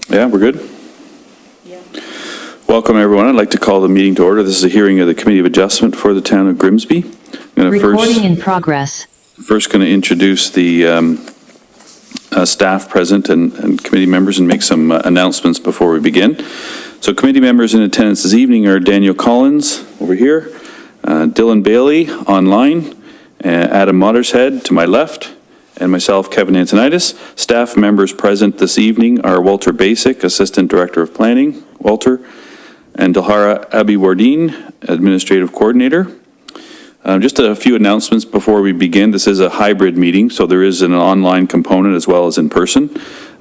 Yeah, we're good? Yeah. Welcome, everyone. I'd like to call the meeting to order. This is a hearing of the Committee of Adjustment for the town of Grimsby. Recording in progress. First going to introduce the staff present and committee members and make some announcements before we begin. So committee members in attendance this evening are Daniel Collins over here, Dylan Bailey online, Adam Mottershead to my left, and myself, Kevin Antonitis. Staff members present this evening are Walter Basic, Assistant Director of Planning, Walter, and Dalhara Abi-Wardine, Administrative Coordinator. Just a few announcements before we begin. This is a hybrid meeting, so there is an online component as well as in person.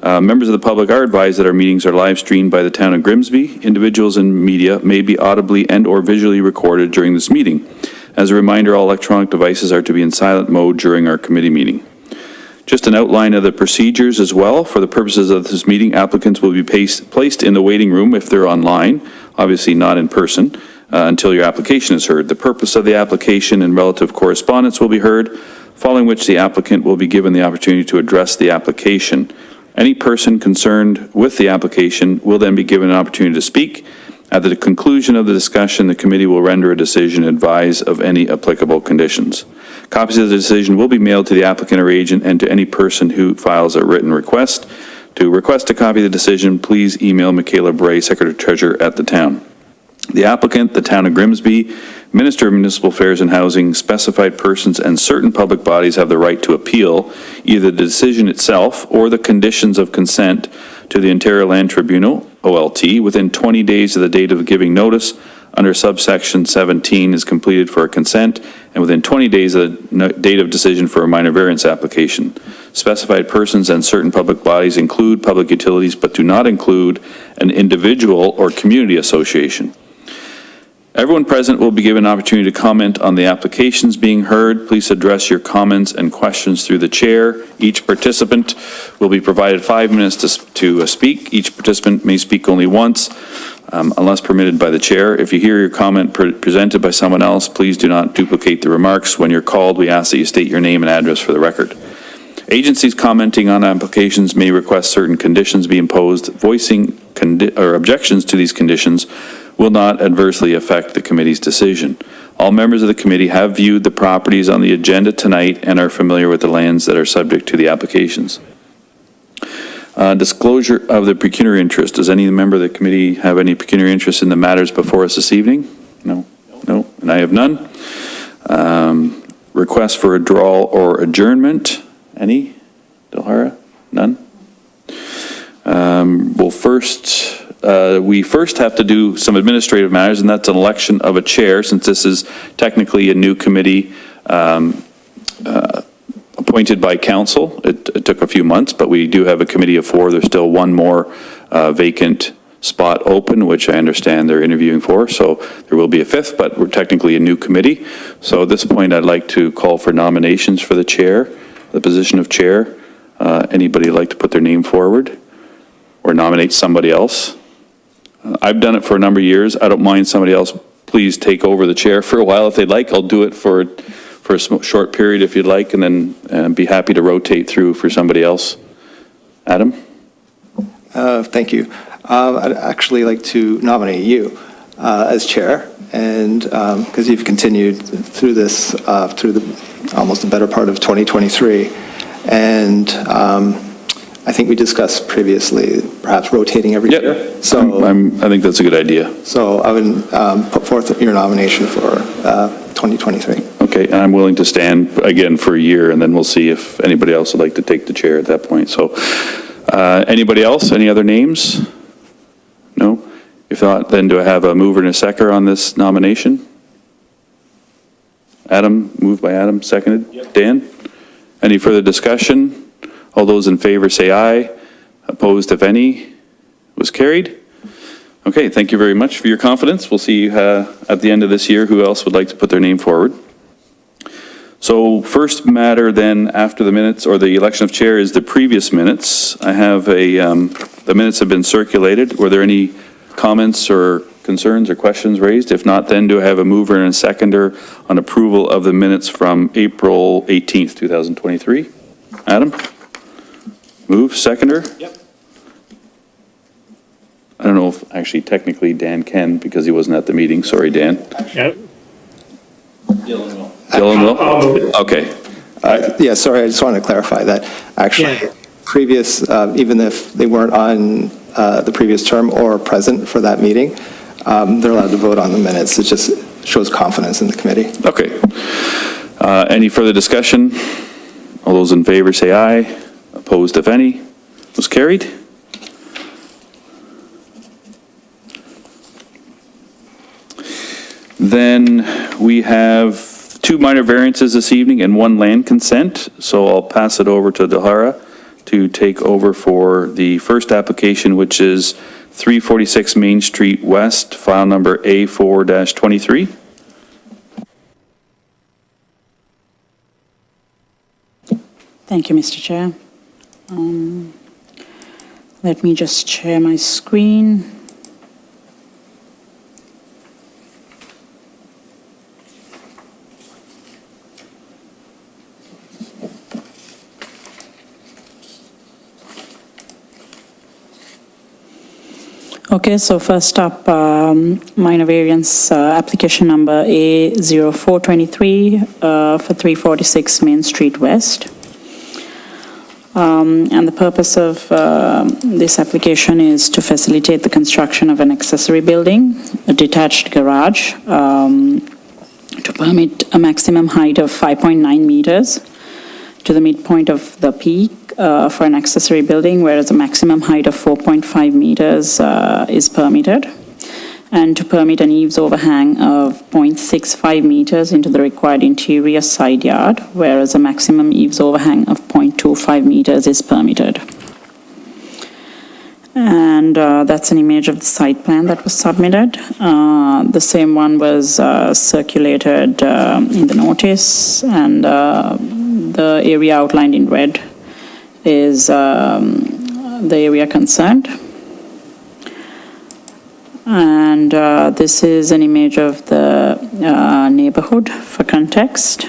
Members of the public are advised that our meetings are live streamed by the town of Grimsby. Individuals and media may be audibly and or visually recorded during this meeting. As a reminder, all electronic devices are to be in silent mode during our committee meeting. Just an outline of the procedures as well. For the purposes of this meeting, applicants will be placed in the waiting room if they're online, obviously not in person, until your application is heard. The purpose of the application and relative correspondence will be heard, following which the applicant will be given the opportunity to address the application. Any person concerned with the application will then be given an opportunity to speak. At the conclusion of the discussion, the committee will render a decision and advise of any applicable conditions. Copies of the decision will be mailed to the applicant or agent and to any person who files a written request. To request a copy of the decision, please email Michaela Bray, Secretary-Treasurer at the town. The applicant, the town of Grimsby, Minister of Municipal Affairs and Housing, specified persons and certain public bodies have the right to appeal either the decision itself or the conditions of consent to the Ontario Land Tribunal, OLT, within 20 days of the date of giving notice under subsection 17 is completed for a consent, and within 20 days of the date of decision for a minor variance application. Specified persons and certain public bodies include public utilities but do not include an individual or community association. Everyone present will be given an opportunity to comment on the applications being heard. Please address your comments and questions through the chair. Each participant will be provided 5 minutes to speak. Each participant may speak only once, unless permitted by the chair. If you hear your comment presented by someone else, please do not duplicate the remarks. When you're called, we ask that you state your name and address for the record. Agencies commenting on applications may request certain conditions be imposed. Voicing objections to these conditions will not adversely affect the committee's decision. All members of the committee have viewed the properties on the agenda tonight and are familiar with the lands that are subject to the applications. Disclosure of the pecuniary interest. Does any member of the committee have any pecuniary interest in the matters before us this evening? No? No? And I have none. Request for withdrawal or adjournment. Any? Dalhara? None? We first have to do some administrative matters, and that's an election of a chair, since this is technically a new committee appointed by council. It took a few months, but we do have a committee of 4. There's still one more vacant spot open, which I understand they're interviewing for, so there will be a 5th, but we're technically a new committee. So at this point, I'd like to call for nominations for the chair, the position of chair. Anybody like to put their name forward or nominate somebody else? I've done it for a number of years. I don't mind somebody else. Please take over the chair for a while if they'd like. I'll do it for a short period if you'd like, and then be happy to rotate through for somebody else. Adam? Thank you. I'd actually like to nominate you as chair, and because you've continued through this, through almost the better part of 2023, and I think we discussed previously perhaps rotating every year. So I think that's a good idea. So I would put forth your nomination for 2023. Okay, and I'm willing to stand again for a year, and then we'll see if anybody else would like to take the chair at that point. So anybody else? Any other names? No? If not, then do I have a mover and a seconder on this nomination? Adam, moved by Adam, seconded. Yep. Dan? Any further discussion? All those in favor say aye. Opposed, if any, was carried. Okay, thank you very much for your confidence. We'll see at the end of this year who else would like to put their name forward. So first matter then after the minutes or the election of chair is the previous minutes. I have the minutes have been circulated. Were there any comments or concerns or questions raised? If not, then do I have a mover and a seconder on approval of the minutes from April 18th, 2023? Adam? Move, seconder? Yep. don't know if actually technically Dan can because he wasn't at the meeting. Sorry, Dan. Yep. Dylan will? Okay. Yeah, sorry, I just wanted to clarify that. Actually, Yeah. previous, even if they weren't on the previous term or present for that meeting, they're allowed to vote on the minutes. It just shows confidence in the committee. Okay. Any further discussion? All those in favor say aye. Opposed, if any. Was carried. Then we have 2 minor variances this evening and 1 land consent. So I'll pass it over to Dahara to take over for the first application, which is 346 Main Street West, file number A4-23. Thank you, Mr. Chair. Let me just share my screen. Okay, so first up, minor variance application number A0423 for 346 Main Street West. And the purpose of this application is to facilitate the construction of an accessory building, a detached garage, to permit a maximum height of 5.9 meters to the midpoint of the peak for an accessory building, whereas a maximum height of 4.5 meters is permitted, and to permit an eaves overhang of 0.65 meters into the required interior side yard, whereas a maximum eaves overhang of 0.25 meters is permitted. And that's an image of the site plan that was submitted. The same one was circulated in the notice, and the area outlined in red is the area concerned. And this is an image of the neighborhood for context.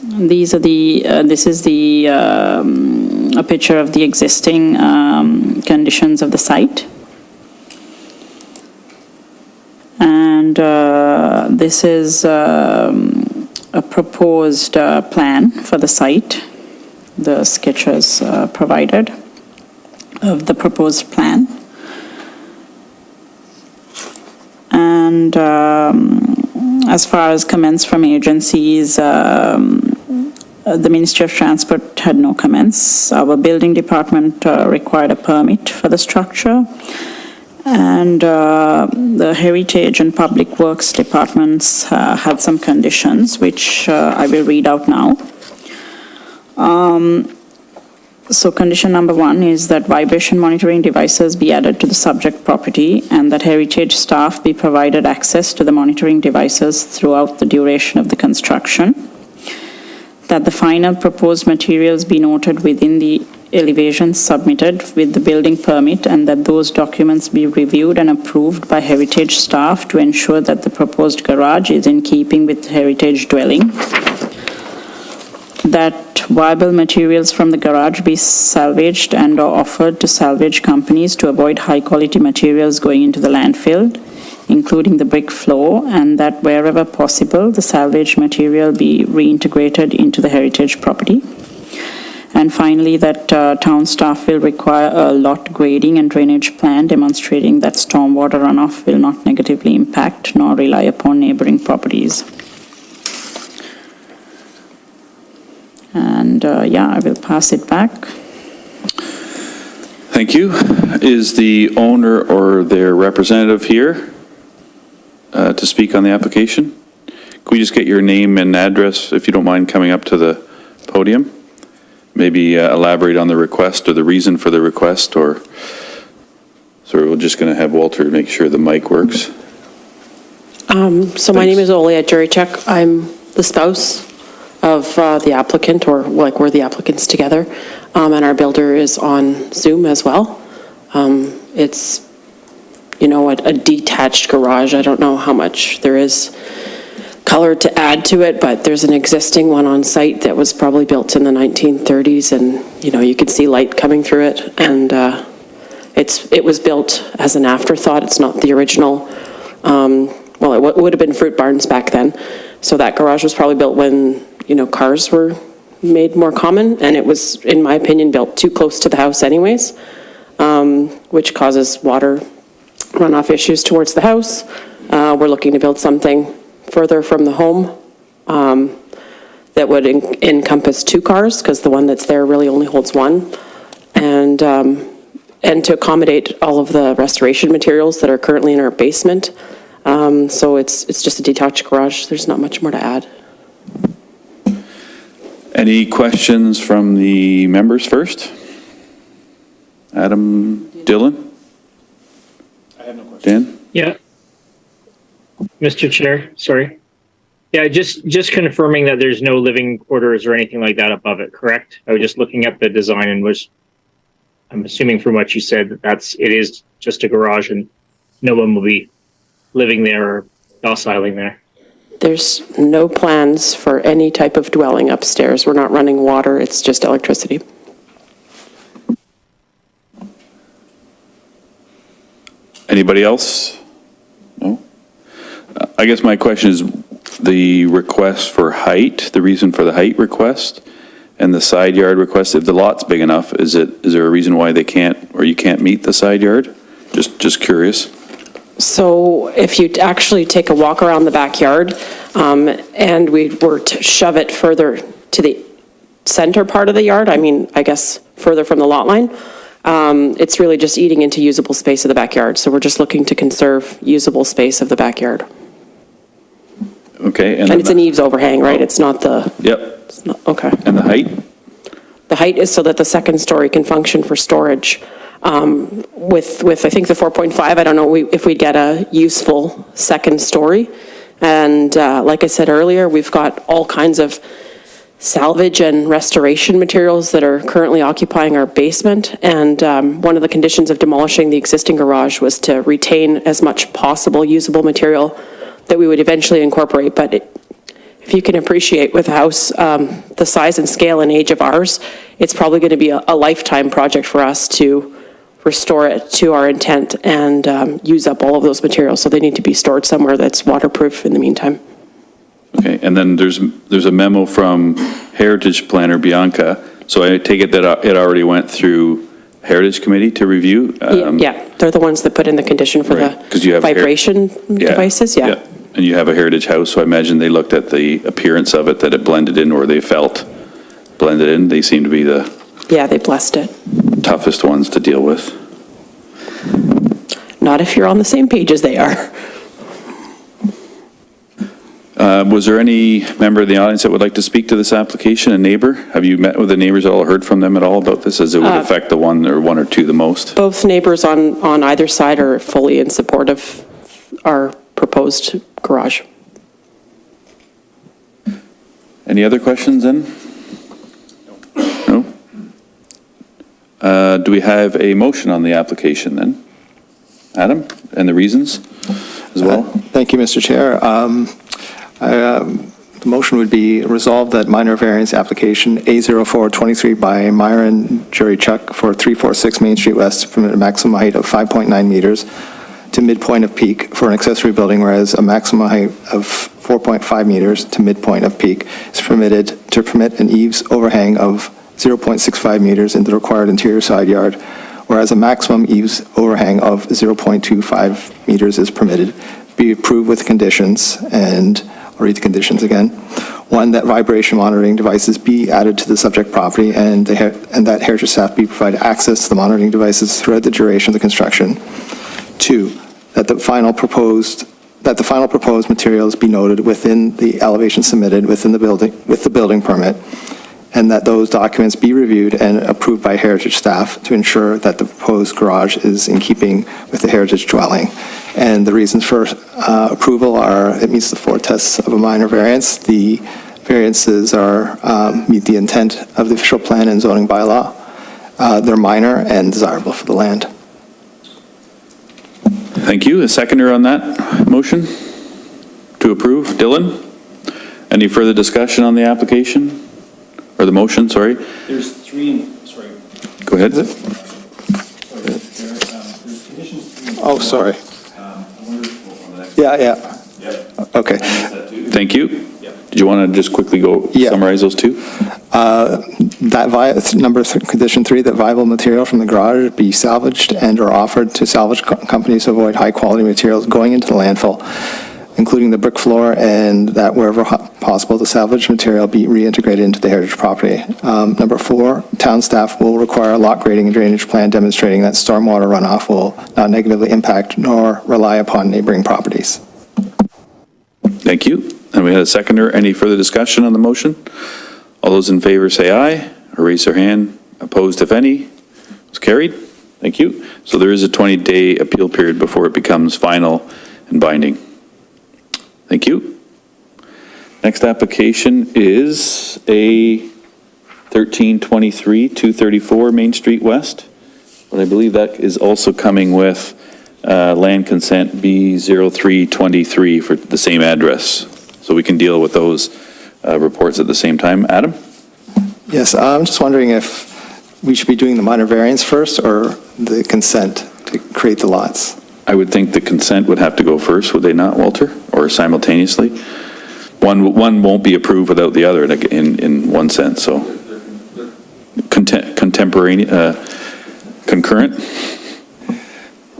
These are the, this is the, a picture of the existing conditions of the site. And this is a proposed plan for the site, the sketches provided of the proposed plan. And as far as comments from agencies, the Ministry of Transport had no comments. Our building department required a permit for the structure. And the Heritage and Public Works departments had some conditions, which I will read out now. So condition number 1 is that vibration monitoring devices be added to the subject property and that Heritage staff be provided access to the monitoring devices throughout the duration of the construction. That the final proposed materials be noted within the elevations submitted with the building permit and that those documents be reviewed and approved by Heritage staff to ensure that the proposed garage is in keeping with Heritage dwelling. That viable materials from the garage be salvaged and or offered to salvage companies to avoid high-quality materials going into the landfill, including the brick floor, and that wherever possible, the salvaged material be reintegrated into the Heritage property. And finally, that town staff will require a lot grading and drainage plan demonstrating that stormwater runoff will not negatively impact nor rely upon neighboring properties. And yeah, I will pass it back. Thank you. Is the owner or their representative here to speak on the application? Can we just get your name and address, if you don't mind coming up to the podium? Maybe elaborate on the request or the reason for the request, or so we're just going to have Walter make sure the mic works. So my name is Olia Juricek. I'm the spouse of the applicant, or like we're the applicants together, and our builder is on Zoom as well. It's, you know, a detached garage. I don't know how much there is color to add to it, but there's an existing one on site that was probably built in the 1930s, and you know, you could see light coming through it, and It was built as an afterthought. It's not the original, well, it would have been fruit barns back then. So that garage was probably built when, cars were made more common, and it was, in my opinion, built too close to the house anyways, which causes water runoff issues towards the house. We're looking to build something further from the home that would encompass 2 cars, because the one that's there really only holds 1. And to accommodate all of the restoration materials that are currently in our basement. So it's just a detached garage. There's not much more to add. Any questions from the members first? Adam, Dylan? I have no questions. Dan? Yeah. Mr. Chair, sorry. Yeah, just confirming that there's no living quarters or anything like that above it, correct? I was just looking at the design and I'm assuming from what you said that it is just a garage and no one will be living there or domiciling there. There's no plans for any type of dwelling upstairs. We're not running water. It's just electricity. Anybody else? No? I guess my question is the request for height, the reason for the height request and the side yard request. If the lot's big enough, is there a reason why they can't, or you can't meet the side yard? Just curious. So if you actually take a walk around the backyard and we were to shove it further to the center part of the yard, I guess further from the lot line, it's really just eating into usable space of the backyard. So we're just looking to conserve usable space of the backyard. Okay. And it's an eaves overhang, right? It's not the... Yep. It's not, okay. And the height? The height is so that the second story can function for storage. With I think the 4.5, I don't know if we'd get a useful second story. And like I said earlier, we've got all kinds of salvage and restoration materials that are currently occupying our basement. And one of the conditions of demolishing the existing garage was to retain as much possible usable material that we would eventually incorporate. But if you can appreciate with a house the size and scale and age of ours, it's probably going to be a lifetime project for us to restore it to our intent and use up all of those materials. So they need to be stored somewhere that's waterproof in the meantime. Okay, and then there's a memo from Heritage Planner Bianca. So I take it that it already went through Heritage Committee to review? Yeah, they're the ones that put in the condition for Right, 'cause you the have vibration devices, yeah. And you have a Heritage house, so I imagine they looked at the appearance of it, that it blended in, or they felt blended in. They seem to be the Yeah, they blessed it. toughest ones to deal with. Not if you're on the same page as they are. Was there any member of the audience that would like to speak to this application, a neighbor? Have you met with the neighbors at all, heard from them at all about this, as it would affect the one or two the most? Both neighbors on either side are fully in support of our proposed garage. Any other questions then? No? Do we have a motion on the application then? Adam, and the reasons as well? Thank you, Mr. Chair. The motion would be resolved that minor variance application A0423 by Myron Jurychuk for 346 Main Street West to permit a maximum height of 5.9 meters to midpoint of peak for an accessory building, whereas a maximum height of 4.5 meters to midpoint of peak is permitted to permit an eaves overhang of 0.65 meters in the required interior side yard, whereas a maximum eaves overhang of 0.25 meters is permitted, be approved with conditions, and I'll read the conditions again. One, that vibration monitoring devices be added to the subject property, and that Heritage staff be provided access to the monitoring devices throughout the duration of the construction. Two, that the final proposed materials be noted within the elevation submitted within the building with the building permit, and that those documents be reviewed and approved by Heritage staff to ensure that the proposed garage is in keeping with the Heritage dwelling. And the reasons for approval are it meets the 4 tests of a minor variance. The variances meet the intent of the official plan and zoning bylaw. They're minor and desirable for the land. Thank you. A seconder on that motion to approve? Dylan? Any further discussion on the application? Or the motion, sorry? There's 3, sorry. Go ahead. Oh, sorry. Yeah. Okay. Thank you. Did you want to just quickly go Yeah. summarize those two? Condition 3, that viable material from the garage be salvaged and/or offered to salvage companies to avoid high-quality materials going into the landfill, including the brick floor, and that wherever possible, the salvaged material be reintegrated into the heritage property. Number 4, town staff will require a lot grading and drainage plan demonstrating that stormwater runoff will not negatively impact nor rely upon neighboring properties. Thank you. And we had a seconder. Any further discussion on the motion? All those in favor say aye, or raise their hand. Opposed, if any. It's carried. Thank you. So there is a 20-day appeal period before it becomes final and binding. Thank you. Next application is a 1323 234 Main Street West. But I believe that is also coming with land consent B0323 for the same address. So we can deal with those reports at the same time. Adam? Yes, I'm just wondering if we should be doing the minor variance first or the consent to create the lots? I would think the consent would have to go first, would they not, Walter? Or simultaneously? One won't be approved without the other in one sense, so. Contemporaneous, concurrent?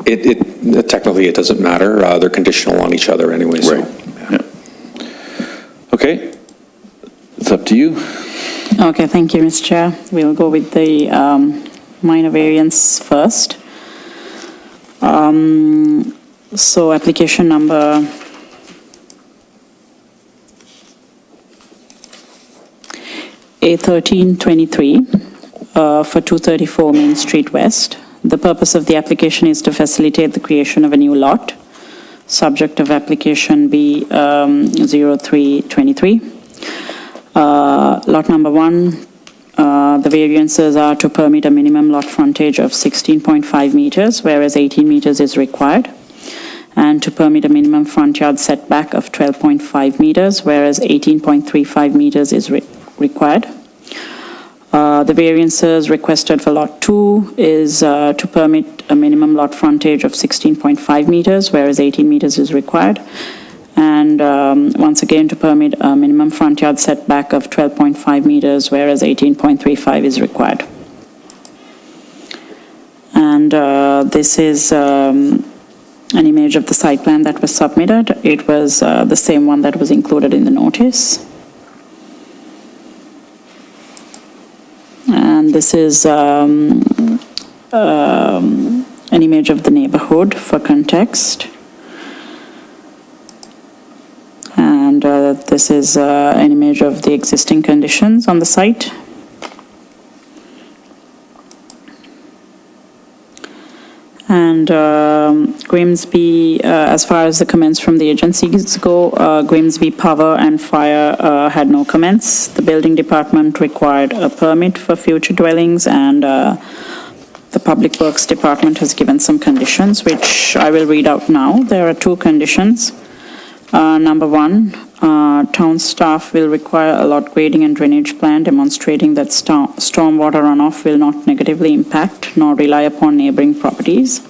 Technically, it doesn't matter. They're conditional on each other anyway, so. Right. Yeah. Okay. It's up to you. Okay, thank you, Mr. Chair. We'll go with the minor variance first. So application number A1323 for 234 Main Street West. The purpose of the application is to facilitate the creation of a new lot, subject of application B0323. Lot number 1, the variances are to permit a minimum lot frontage of 16.5 meters, whereas 18 meters is required, and to permit a minimum front yard setback of 12.5 meters, whereas 18.35 meters is required. The variances requested for Lot 2 is to permit a minimum lot frontage of 16.5 meters, whereas 18 meters is required. And once again, to permit a minimum front yard setback of 12.5 meters, whereas 18.35 is required. And this is an image of the site plan that was submitted. It was the same one that was included in the notice. And this is an image of the neighborhood for context. And this is an image of the existing conditions on the site. And Grimsby, as far as the comments from the agencies go, Grimsby Power and Fire had no comments. The building department required a permit for future dwellings, and the Public Works Department has given some conditions, which I will read out now. There are 2 conditions. Number 1, town staff will require a lot grading and drainage plan demonstrating that stormwater runoff will not negatively impact nor rely upon neighboring properties.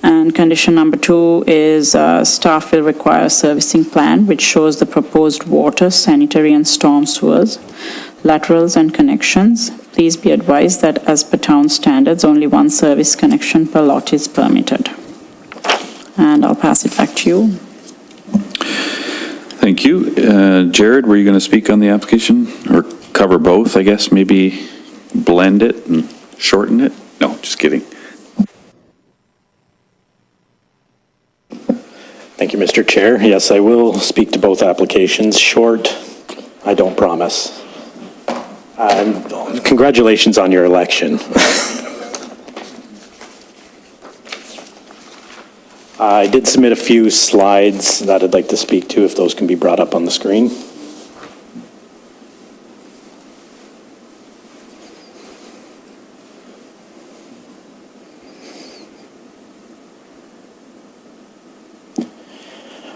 And condition number 2 is staff will require a servicing plan which shows the proposed water, sanitary and storm sewers, laterals and connections. Please be advised that as per town standards, only 1 service connection per lot is permitted. And I'll pass it back to you. Thank you. Jared, were you going to speak on the application or cover both, I guess? Maybe blend it and shorten it? No, just kidding. Thank you, Mr. Chair. Yes, I will speak to both applications. Short, I don't promise. Congratulations on your election. I did submit a few slides that I'd like to speak to, if those can be brought up on the screen.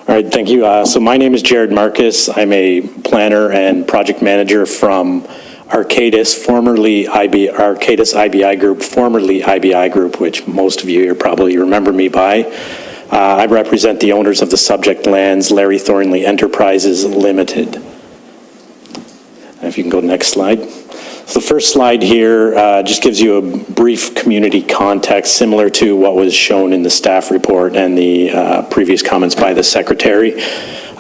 All right, thank you. So my name is Jared Marcus. I'm a planner and project manager from Arcadis, formerly Arcadis IBI Group, formerly IBI Group, which most of you here probably remember me by. I represent the owners of the subject lands, Larry Thornley Enterprises Limited. And if you can go to the next slide. So the first slide here just gives you a brief community context similar to what was shown in the staff report and the previous comments by the secretary.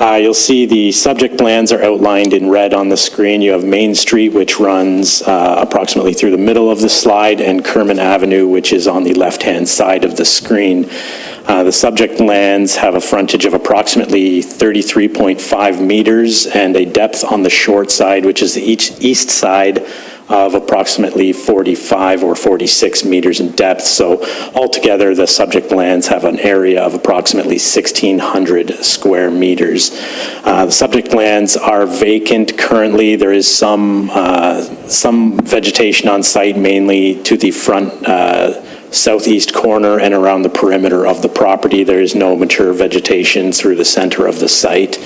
You'll see the subject lands are outlined in red on the screen. You have Main Street, which runs approximately through the middle of the slide, and Kerman Avenue, which is on the left-hand side of the screen. The subject lands have a frontage of approximately 33.5 meters and a depth on the short side, which is the east side, of approximately 45 or 46 meters in depth. So altogether, the subject lands have an area of approximately 1,600 square meters. The subject lands are vacant currently. There is some vegetation on site, mainly to the front southeast corner and around the perimeter of the property. There is no mature vegetation through the center of the site.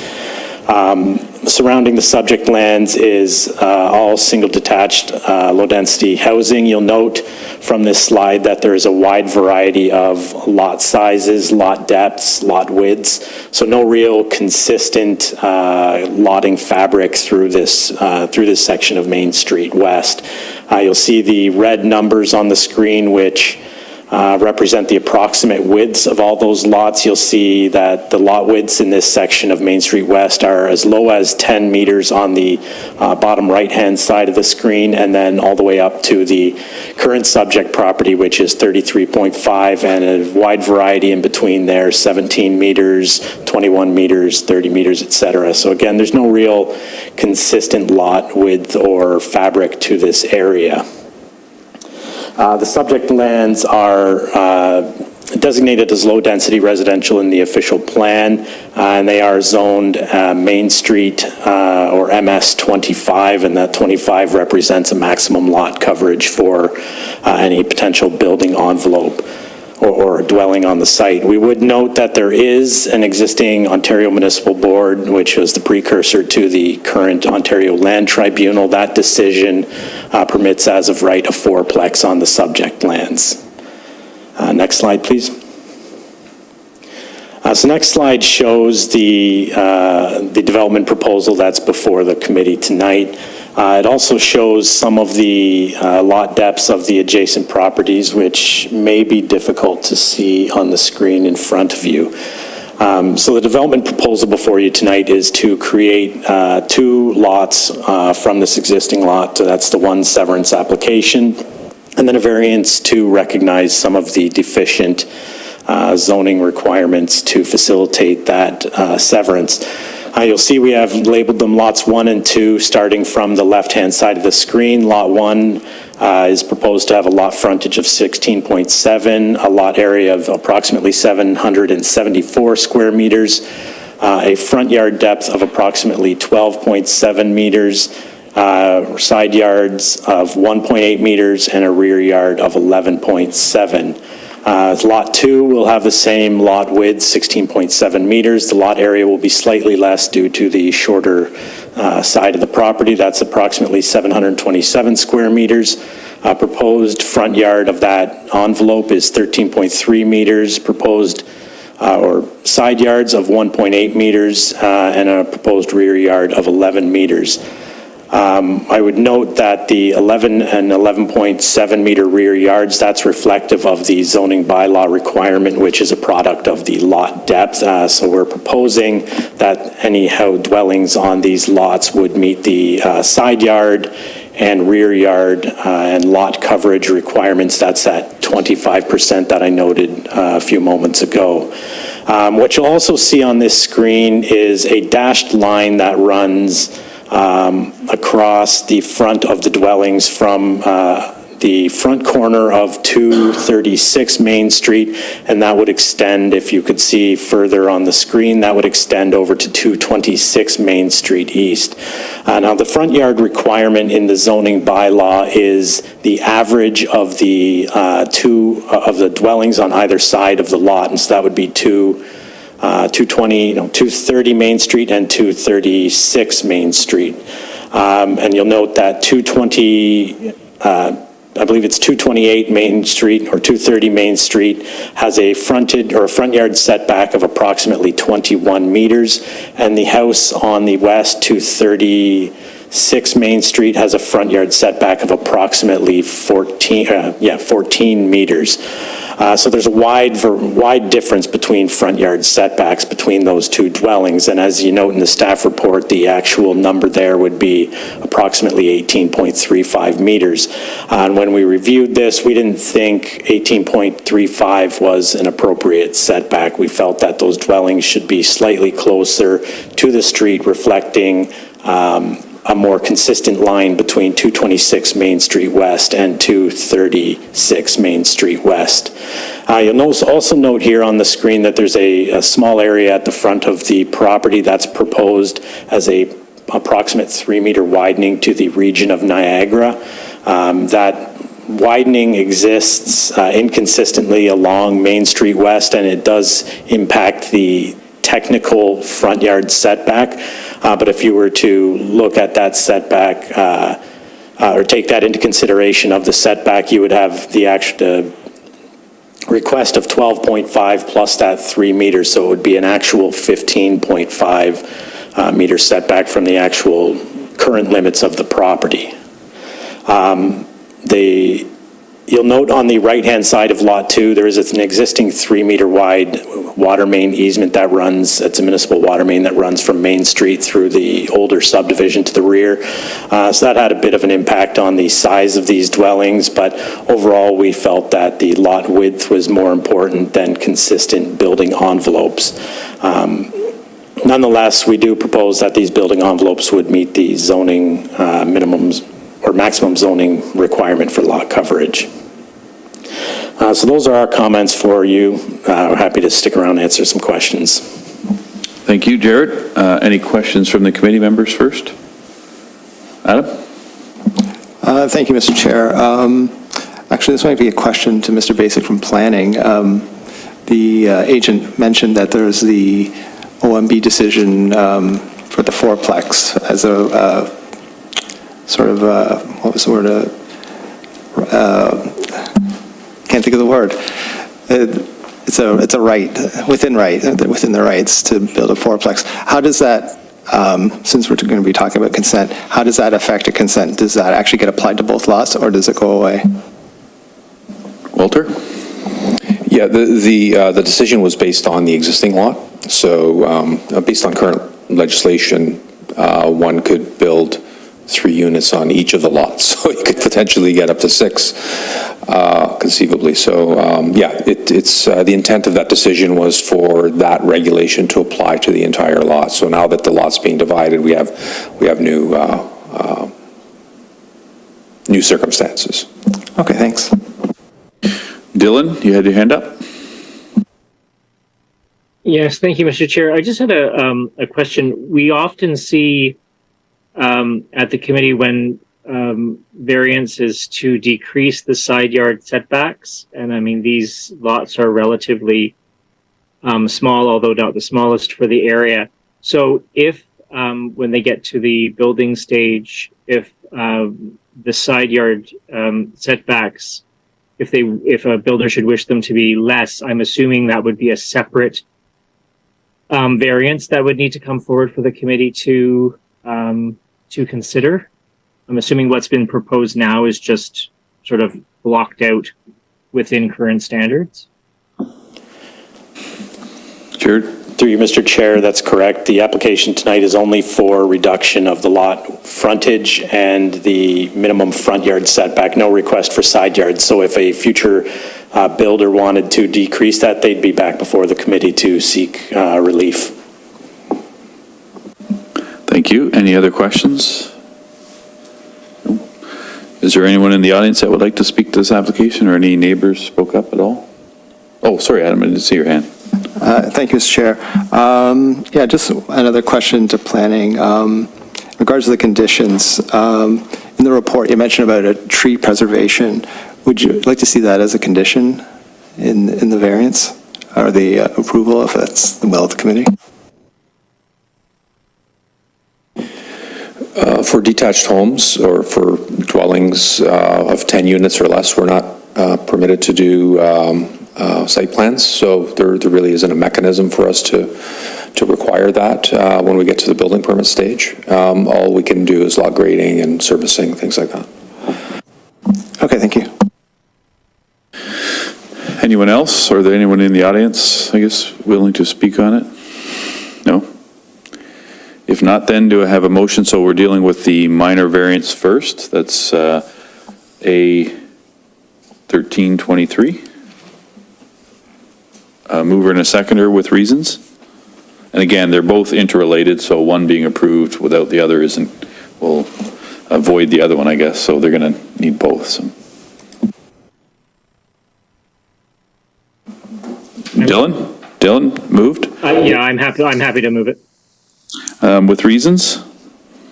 Surrounding the subject lands is all single detached low density housing. You'll note from this slide that there is a wide variety of lot sizes, lot depths, lot widths. So no real consistent lotting fabric through this section of Main Street West. You'll see the red numbers on the screen, which represent the approximate widths of all those lots. You'll see that the lot widths in this section of Main Street West are as low as 10 meters on the bottom right-hand side of the screen, and then all the way up to the current subject property, which is 33.5, and a wide variety in between there, 17 meters, 21 meters, 30 meters, etc. So again, there's no real consistent lot width or fabric to this area. The subject lands are designated as low-density residential in the official plan, and they are zoned Main Street or MS 25, and that 25 represents a maximum lot coverage for any potential building envelope or dwelling on the site. We would note that there is an existing Ontario Municipal Board, which was the precursor to the current Ontario Land Tribunal. That decision permits as of right a fourplex on the subject lands. Next slide, please. So next slide shows the development proposal that's before the committee tonight. It also shows some of the lot depths of the adjacent properties, which may be difficult to see on the screen in front of you. So the development proposal before you tonight is to create two lots from this existing lot. So that's the one severance application, and then a variance to recognize some of the deficient zoning requirements to facilitate that severance. You'll see we have labeled them lots 1 and 2, starting from the left-hand side of the screen. Lot 1 is proposed to have a lot frontage of 16.7, a lot area of approximately 774 square meters, a front yard depth of approximately 12.7 meters, side yards of 1.8 meters, and a rear yard of 11.7. Lot 2 will have the same lot width, 16.7 meters. The lot area will be slightly less due to the shorter side of the property. That's approximately 727 square meters. Proposed front yard of that envelope is 13.3 meters. Proposed or side yards of 1.8 meters and a proposed rear yard of 11 meters. I would note that the 11 and 11.7 meter rear yards, that's reflective of the zoning bylaw requirement, which is a product of the lot depth. So we're proposing that any dwellings on these lots would meet the side yard and rear yard and lot coverage requirements. That's at 25% that I noted a few moments ago. What you'll also see on this screen is a dashed line that runs across the front of the dwellings from the front corner of 236 Main Street, and that would extend, if you could see further on the screen, that would extend over to 226 Main Street East. Now, the front yard requirement in the zoning bylaw is the average of the dwellings on either side of the lot, and so that would be 230 Main Street and 236 Main Street. And you'll note that 220, I believe it's 228 Main Street or 230 Main Street has a fronted or a front yard setback of approximately 21 meters, and the house on the west, 236 Main Street, has a front yard setback of approximately 14 meters. So there's a wide difference between front yard setbacks between those two dwellings, and as you note in the staff report, the actual number there would be approximately 18.35 meters. And when we reviewed this, we didn't think 18.35 was an appropriate setback. We felt that those dwellings should be slightly closer to the street, reflecting a more consistent line between 226 Main Street West and 236 Main Street West. You'll also note here on the screen that there's a small area at the front of the property that's proposed as a approximate 3-meter widening to the region of Niagara. That widening exists inconsistently along Main Street West, and it does impact the technical front yard setback. But if you were to look at that setback or take that into consideration of the setback, you would have the actual request of 12.5 plus that 3 meters. So it would be an actual 15.5 meter setback from the actual current limits of the property. You'll note on the right-hand side of Lot 2, there is an existing 3-meter wide water main easement that runs, it's a municipal water main that runs from Main Street through the older subdivision to the rear. So that had a bit of an impact on the size of these dwellings, but overall we felt that the lot width was more important than consistent building envelopes. Nonetheless, we do propose that these building envelopes would meet the zoning minimums or maximum zoning requirement for lot coverage. So those are our comments for you. We're happy to stick around and answer some questions. Thank you, Jared. Any questions from the committee members first? Adam? Thank you, Mr. Chair. Actually, this might be a question to Mr. Basic from Planning. The agent mentioned that there's the OMB decision for the fourplex as a sort of, what was the word? Can't think of the word. It's a right, within the rights to build a fourplex. How does that, since we're going to be talking about consent, how does that affect a consent? Does that actually get applied to both lots, or does it go away? Walter? Yeah, the decision was based on the existing lot. So based on current legislation, one could build 3 units on each of the lots. So you could potentially get up to 6, conceivably. So yeah, it's the intent of that decision was for that regulation to apply to the entire lot. So now that the lot's being divided, we have new new circumstances. Okay, thanks. Dylan, you had your hand up? Yes, thank you, Mr. Chair. I just had a question. We often see at the committee when variance is to decrease the side yard setbacks. And I mean, these lots are relatively small, although not the smallest for the area. So if when they get to the building stage, if the side yard setbacks, if a builder should wish them to be less, I'm assuming that would be a separate variance that would need to come forward for the committee to consider. I'm assuming what's been proposed now is just sort of blocked out within current standards. Jared? Through you, Mr. Chair, that's correct. The application tonight is only for reduction of the lot frontage and the minimum front yard setback, no request for side yards. So if a future builder wanted to decrease that, they'd be back before the committee to seek relief. Thank you. Any other questions? No. Is there anyone in the audience that would like to speak to this application, or any neighbors spoke up at all? Oh, sorry, Adam, I didn't see your hand. Thank you, Mr. Chair. Yeah, just another question to planning. In regards to the conditions, in the report you mentioned about a tree preservation. Would you like to see that as a condition in the variance or the approval, if that's the will of the committee? For detached homes or for dwellings of 10 units or less, we're not permitted to do site plans, so there really isn't a mechanism for us to require that when we get to the building permit stage. All we can do is log grading and servicing, things like that. Okay, thank you. Anyone else, or are there anyone in the audience, I guess, willing to speak on it? No? If not, then do I have a motion? So we're dealing with the minor variance first. That's A 1323. Mover and a seconder with reasons. And again, they're both interrelated, so one being approved without the other will avoid the other one, I guess. So they're going to need both. So. Dylan moved? Yeah, I'm happy to move it. With reasons?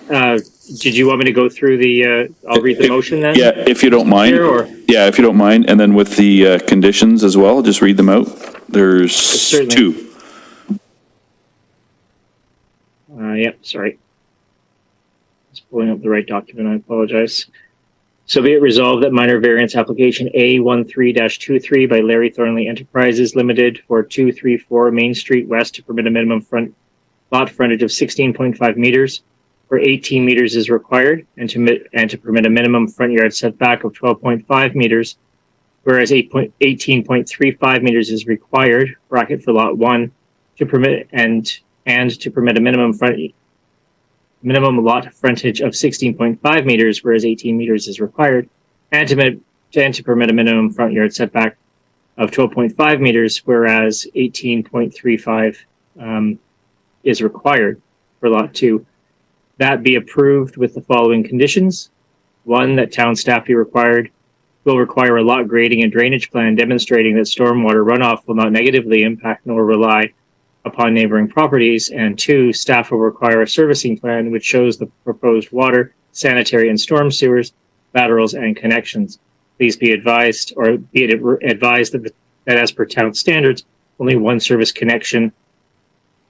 Did you want me to go through I'll read the motion then? Yeah, if you don't mind. Yeah, if you don't mind. And then with the conditions as well, just read them out. There's Certainly. 2. Yep, sorry. Just pulling up the right document, I apologize. So be it resolved that minor variance application A13-23 by Larry Thornley Enterprises Limited for 234 Main Street West to permit a minimum lot frontage of 16.5 meters, where 18 meters is required, and to permit a minimum front yard setback of 12.5 meters, whereas 18.35 meters is required, bracket for lot 1, to permit and to permit a minimum lot frontage of 16.5 meters, whereas 18 meters is required, and to permit a minimum front yard setback of 12.5 meters, whereas 18.35 is required for lot 2. That be approved with the following conditions. 1, that town staff will require a lot grading and drainage plan demonstrating that stormwater runoff will not negatively impact nor rely upon neighboring properties, and 2, staff will require a servicing plan which shows the proposed water, sanitary and storm sewers, laterals, and connections. Please be advised, or be it advised that as per town standards, only one service connection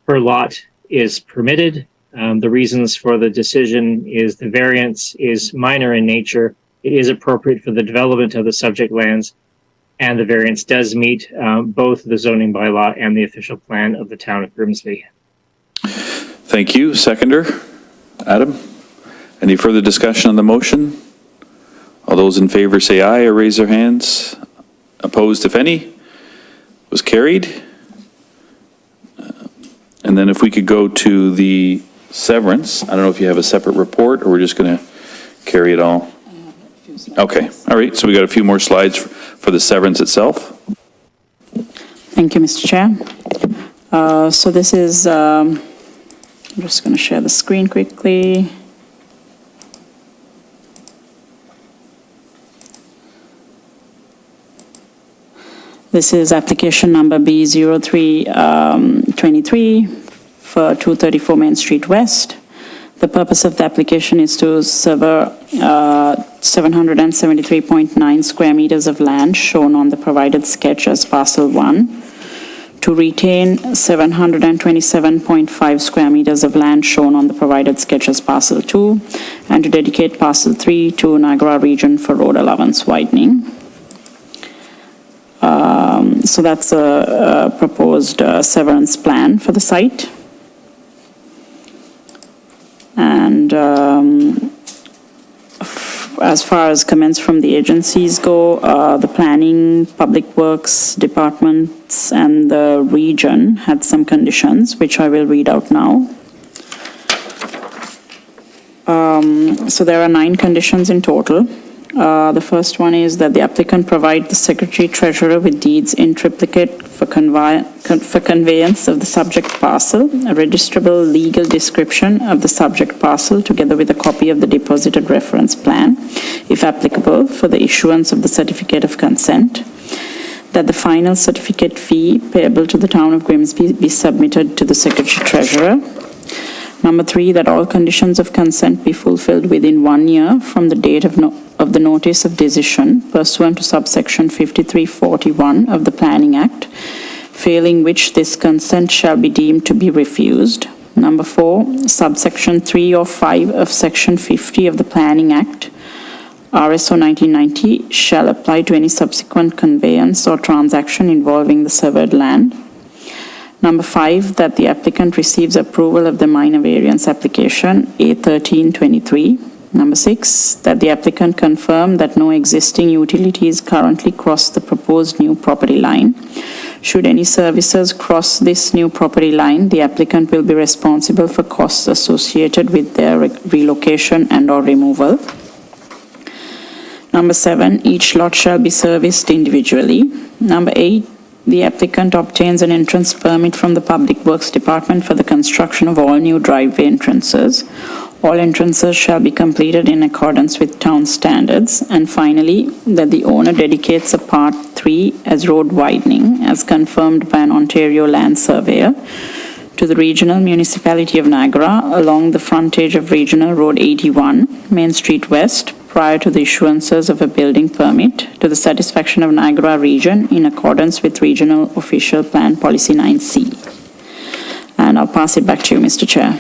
per lot is permitted. The reasons for the decision is the variance is minor in nature. It is appropriate for the development of the subject lands, and the variance does meet both the zoning bylaw and the official plan of the town of Grimsby. Thank you. Seconder, Adam? Any further discussion on the motion? All those in favor say aye or raise their hands. Opposed, if any? Was carried. And then if we could go to the severance. I don't know if you have a separate report or we're just going to carry it all. Okay. All right. So we got a few more slides for the severance itself. Thank you, Mr. Chair. So this is, I'm just going to share the screen quickly. This is application number B0323 for 234 Main Street West. The purpose of the application is to sever 773.9 square meters of land shown on the provided sketch as parcel 1, to retain 727.5 square meters of land shown on the provided sketch as parcel 2, and to dedicate parcel 3 to Niagara region for road allowance widening. So that's a proposed severance plan for the site. And as far as comments from the agencies go, the planning, public works departments, and the region had some conditions, which I will read out now. So there are 9 conditions in total. The first one is that the applicant provide the Secretary Treasurer with deeds in triplicate for conveyance of the subject parcel, a registrable legal description of the subject parcel together with a copy of the deposited reference plan, if applicable, for the issuance of the certificate of consent, that the final certificate fee payable to the town of Grimsby be submitted to the Secretary Treasurer. Number 3, that all conditions of consent be fulfilled within 1 year from the date of the notice of decision pursuant to subsection 5341 of the Planning Act, failing which this consent shall be deemed to be refused. Number 4, subsection 3 or 5 of section 50 of the Planning Act, RSO 1990, shall apply to any subsequent conveyance or transaction involving the severed land. Number 5, that the applicant receives approval of the minor variance application A1323. Number 6, that the applicant confirm that no existing utilities currently cross the proposed new property line. Should any services cross this new property line, the applicant will be responsible for costs associated with their relocation and/or removal. Number 7, each lot shall be serviced individually. Number 8, the applicant obtains an entrance permit from the Public Works Department for the construction of all new driveway entrances. All entrances shall be completed in accordance with town standards. And finally, that the owner dedicates a Part 3 as road widening, as confirmed by an Ontario land surveyor, to the Regional Municipality of Niagara along the frontage of Regional Road 81, Main Street West, prior to the issuances of a building permit to the satisfaction of Niagara Region in accordance with Regional Official Plan Policy 9C. And I'll pass it back to you, Mr. Chair.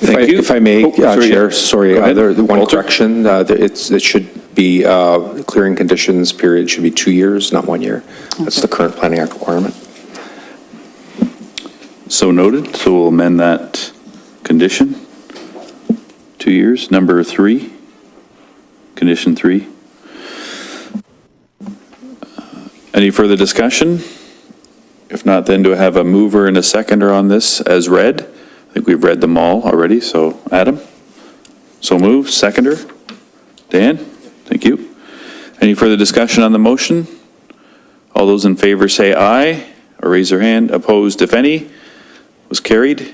Thank you. If I may, sorry, Chair, sorry, go ahead. the one Walter? correction, it should be, clearing conditions period should be 2 years, not 1 year. That's the current Planning Act requirement. So noted. So we'll amend that condition. 2 years. Number 3, condition 3. Any further discussion? If not, then do I have a mover and a seconder on this as read? I think we've read them all already, so Adam? So move, seconder? Dan? Thank you. Any further discussion on the motion? All those in favor say aye, or raise their hand. Opposed, if any? Was carried.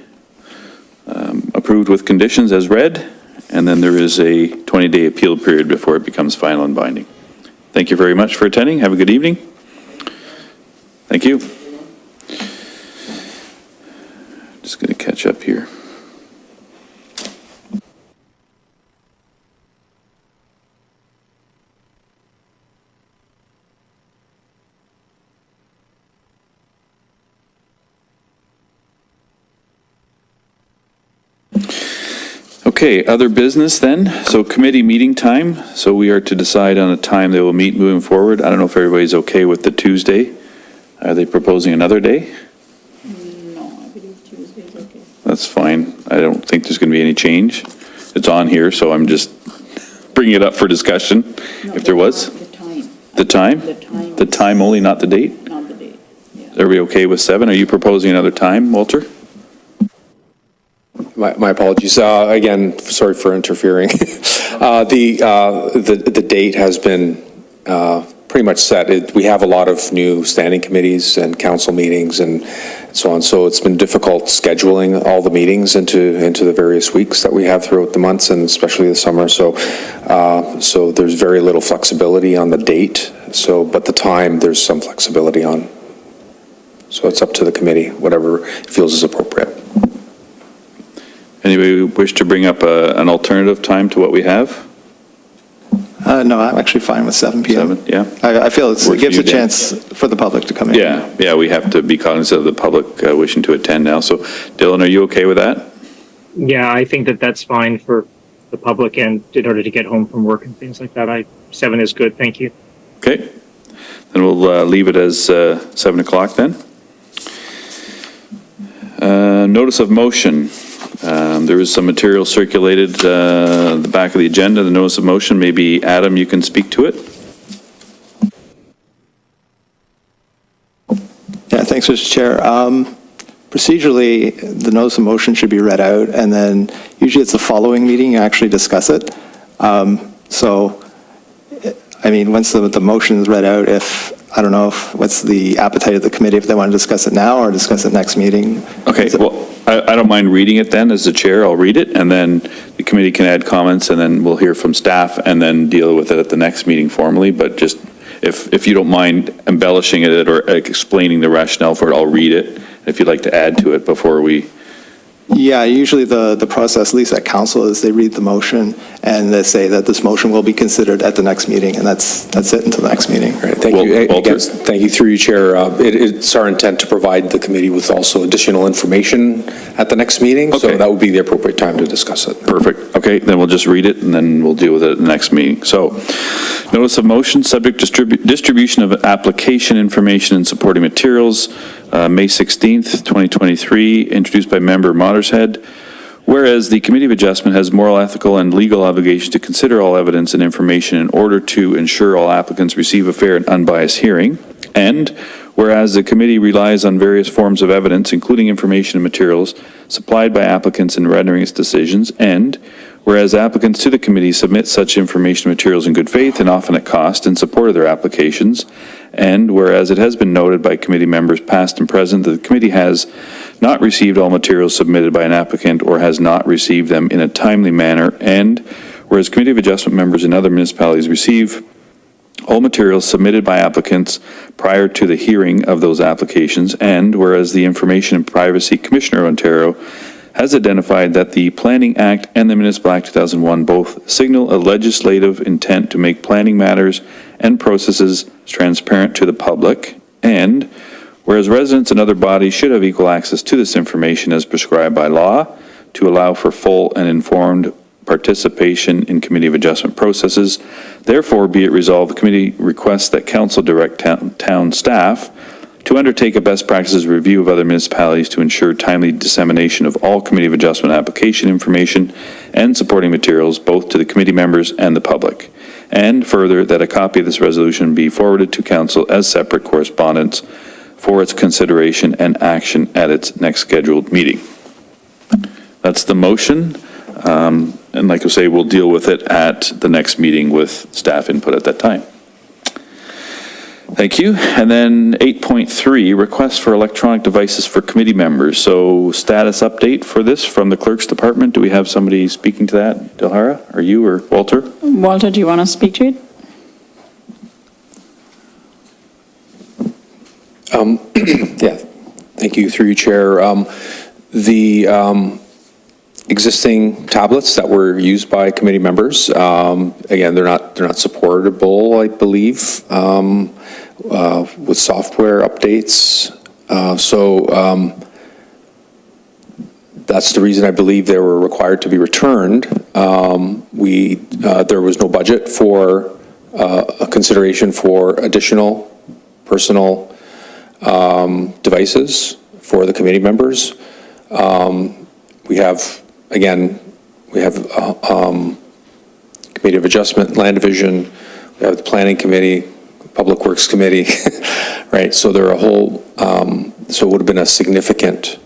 Approved with conditions as read, and then there is a 20-day appeal period before it becomes final and binding. Thank you very much for attending. Have a good evening. Thank you. Just going to catch up here. Okay, other business then. So committee meeting time. So we are to decide on a time they will meet moving forward. I don't know if everybody's okay with the Tuesday. Are they proposing another day? No, I believe Tuesday is okay. That's fine. I don't think there's going to be any change. It's on here, so I'm just bringing it up for discussion, if there was. The time. The time? The time. The time only, not the date? Not the date, yeah. Is everybody okay with 7? Are you proposing another time, Walter? My apologies. Again, sorry for interfering. The date has been pretty much set. We have a lot of new standing committees and council meetings and so on. So it's been difficult scheduling all the meetings into the various weeks that we have throughout the months, and especially the summer. So there's very little flexibility on the date. But the time there's some flexibility on. So it's up to the committee, whatever it feels is appropriate. Anybody wish to bring up an alternative time to what we have? No, I'm actually fine with 7 p.m. 7, yeah? I feel Works it gives for a you, Dan? chance for the public to come in. Yeah, we have to be cognizant of the public wishing to attend now. So Dylan, are you okay with that? Yeah, I think that that's fine for the public and in order to get home from work and things like that. 7 is good. Thank you. Okay. Then we'll leave it as 7 o'clock then. Notice of motion. There is some material circulated the back of the agenda, the notice of motion. Maybe Adam, you can speak to it. Yeah, thanks, Mr. Chair. Procedurally, the notice of motion should be read out, and then usually it's the following meeting you actually discuss it. Once the motion is read out, I don't know what's the appetite of the committee, if they want to discuss it now or discuss it next meeting. Okay, well, I don't mind reading it then as the chair. I'll read it, and then the committee can add comments, and then we'll hear from staff, and then deal with it at the next meeting formally. But just, if you don't mind embellishing it or explaining the rationale for it, I'll read it. If you'd like to add to it before we Yeah, usually the process, at least at council, is they read the motion and they say that this motion will be considered at the next meeting, and that's it until the next meeting. All right, thank you. Walter? Again, thank you through you, Chair. It's our intent to provide the committee with also additional information at the next meeting, Okay. so that would be the appropriate time to discuss it. Perfect. Okay, then we'll just read it and then we'll deal with it at the next meeting. So, notice of motion, subject distribution of application information and supporting materials, May 16th, 2023, introduced by member Mottershead. Whereas the Committee of Adjustment has moral, ethical, and legal obligation to consider all evidence and information in order to ensure all applicants receive a fair and unbiased hearing. And whereas the committee relies on various forms of evidence, including information and materials, supplied by applicants in rendering its decisions, and whereas applicants to the committee submit such information and materials in good faith and often at cost in support of their applications, and whereas it has been noted by committee members past and present that the committee has not received all materials submitted by an applicant or has not received them in a timely manner, and whereas Committee of Adjustment members in other municipalities receive all materials submitted by applicants prior to the hearing of those applications, and whereas the Information and Privacy Commissioner of Ontario has identified that the Planning Act and the Municipal Act 2001 both signal a legislative intent to make planning matters and processes transparent to the public, and whereas residents and other bodies should have equal access to this information as prescribed by law to allow for full and informed participation in Committee of Adjustment processes, therefore be it resolved, the committee requests that council direct town staff to undertake a best practices review of other municipalities to ensure timely dissemination of all Committee of Adjustment application information and supporting materials, both to the committee members and the public. And further, that a copy of this resolution be forwarded to council as separate correspondence for its consideration and action at its next scheduled meeting. That's the motion. And like I say, we'll deal with it at the next meeting with staff input at that time. Thank you. And then 8.3, request for electronic devices for committee members. So status update for this from the clerk's department. Do we have somebody speaking to that? Delhara, are you or Walter? Walter, do you want to speak to it? Yeah, thank you through you, Chair. The existing tablets that were used by committee members, again, they're not supportable, I believe, with software updates. So that's the reason I believe they were required to be returned. There was no budget for a consideration for additional personal devices for the committee members. We have Committee of Adjustment, Land Division, we have the Planning Committee, Public Works Committee, right? So there are a whole, so it would have been a significant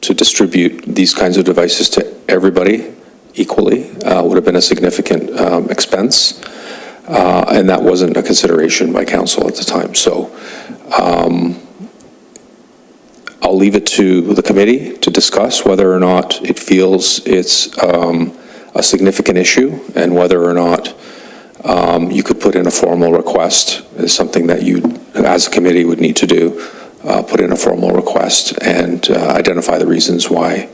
to distribute these kinds of devices to everybody equally, would have been a significant expense. And that wasn't a consideration by council at the time. So I'll leave it to the committee to discuss whether or not it feels it's a significant issue and whether or not you could put in a formal request is something that you, as a committee, would need to do, put in a formal request and identify the reasons why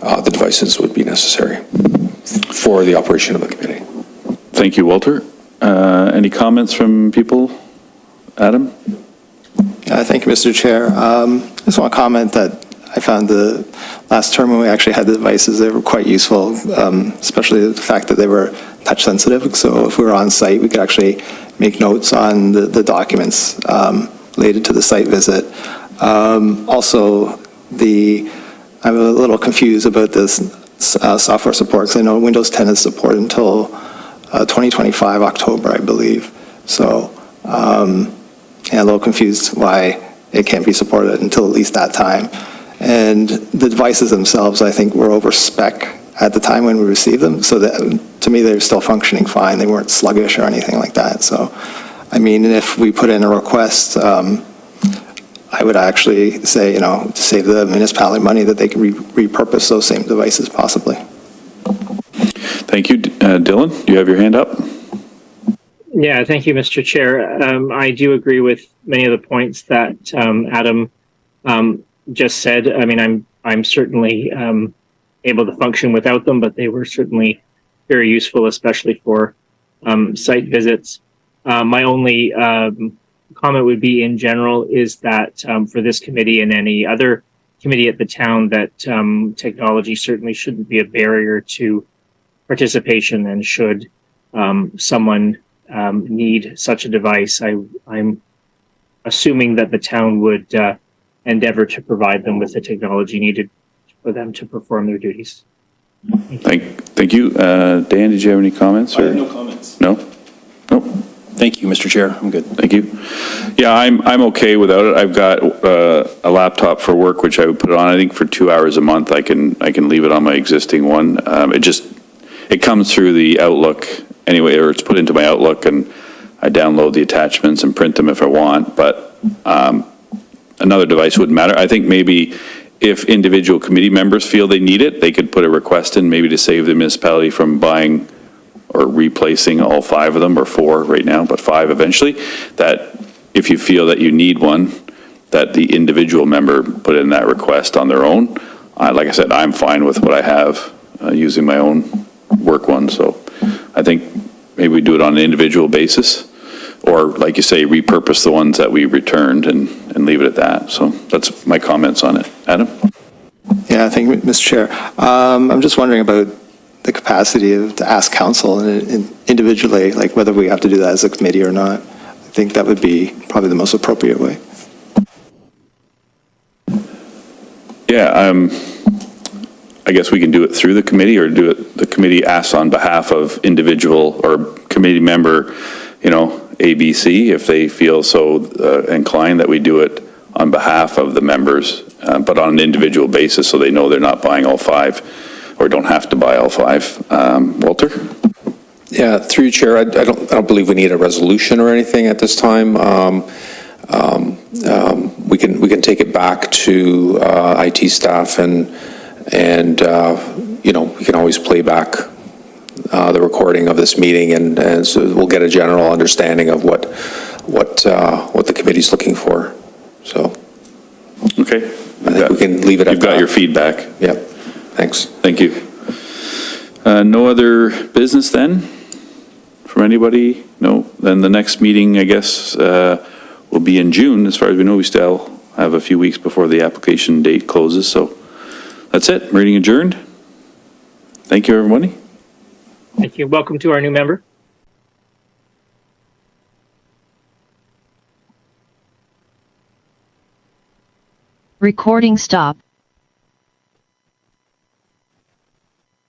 the devices would be necessary for the operation of the committee. Thank you, Walter. Any comments from people? Adam? Thank you, Mr. Chair. I just want to comment that I found the last term when we actually had the devices, they were quite useful, especially the fact that they were touch sensitive. So if we were on site, we could actually make notes on the documents related to the site visit. Also, I'm a little confused about this software support because I know Windows 10 is supported until 2025 October, I believe. So yeah, a little confused why it can't be supported until at least that time. And the devices themselves, I think, were over spec at the time when we received them. So that, to me, they were still functioning fine. They weren't sluggish or anything like that. So, I mean, if we put in a request, I would actually say, you know, to save the municipality money, that they can repurpose those same devices possibly. Thank you. Dylan, do you have your hand up? Yeah, thank you, Mr. Chair. I do agree with many of the points that Adam just said. I mean, I'm I'm certainly able to function without them, but they were certainly very useful, especially for site visits. My only comment would be in general is that for this committee and any other committee at the town, that technology certainly shouldn't be a barrier to participation, and should someone need such a device, I'm assuming that the town would endeavor to provide them with the technology needed for them to perform their duties. Thank you. Dan, did you have any comments? I have no comments. No? Nope. Thank you, Mr. Chair. I'm good. Thank you. Yeah, I'm okay without it. I've got a laptop for work, which I would put it on. I think for 2 hours a month, I can leave it on my existing one. It comes through the Outlook anyway, or it's put into my Outlook, and I download the attachments and print them if I want. But another device wouldn't matter. I think maybe if individual committee members feel they need it, they could put a request in, maybe to save the municipality from buying or replacing all 5 of them, or 4 right now, but 5 eventually, that if you feel that you need one, that the individual member put in that request on their own. Like I said, I'm fine with what I have, using my own work one, so I think maybe we do it on an individual basis, or like you say, repurpose the ones that we returned and leave it at that. So that's my comments on it. Adam? Yeah, thank you, Mr. Chair. I'm just wondering about the capacity to ask council and individually, like whether we have to do that as a committee or not. I think that would be probably the most appropriate way. Yeah, I guess we can do it through the committee, or the committee asks on behalf of individual or committee member, ABC, if they feel so inclined, that we do it on behalf of the members, but on an individual basis, so they know they're not buying all 5 or don't have to buy all 5. Walter? Yeah, through you, Chair, I don't believe we need a resolution or anything at this time. We can take it back to IT staff, and we can always play back the recording of this meeting, and so we'll get a general understanding of what the committee's looking for. So, Okay. I think we can leave it at that. You've got your feedback. Yep. Thanks. Thank you. No other business then from anybody? No? Then the next meeting, I guess, will be in June. As far as we know, we still have a few weeks before the application date closes. So that's it. Meeting adjourned. Thank you, everybody. Thank you. Welcome to our new member. Recording stopped.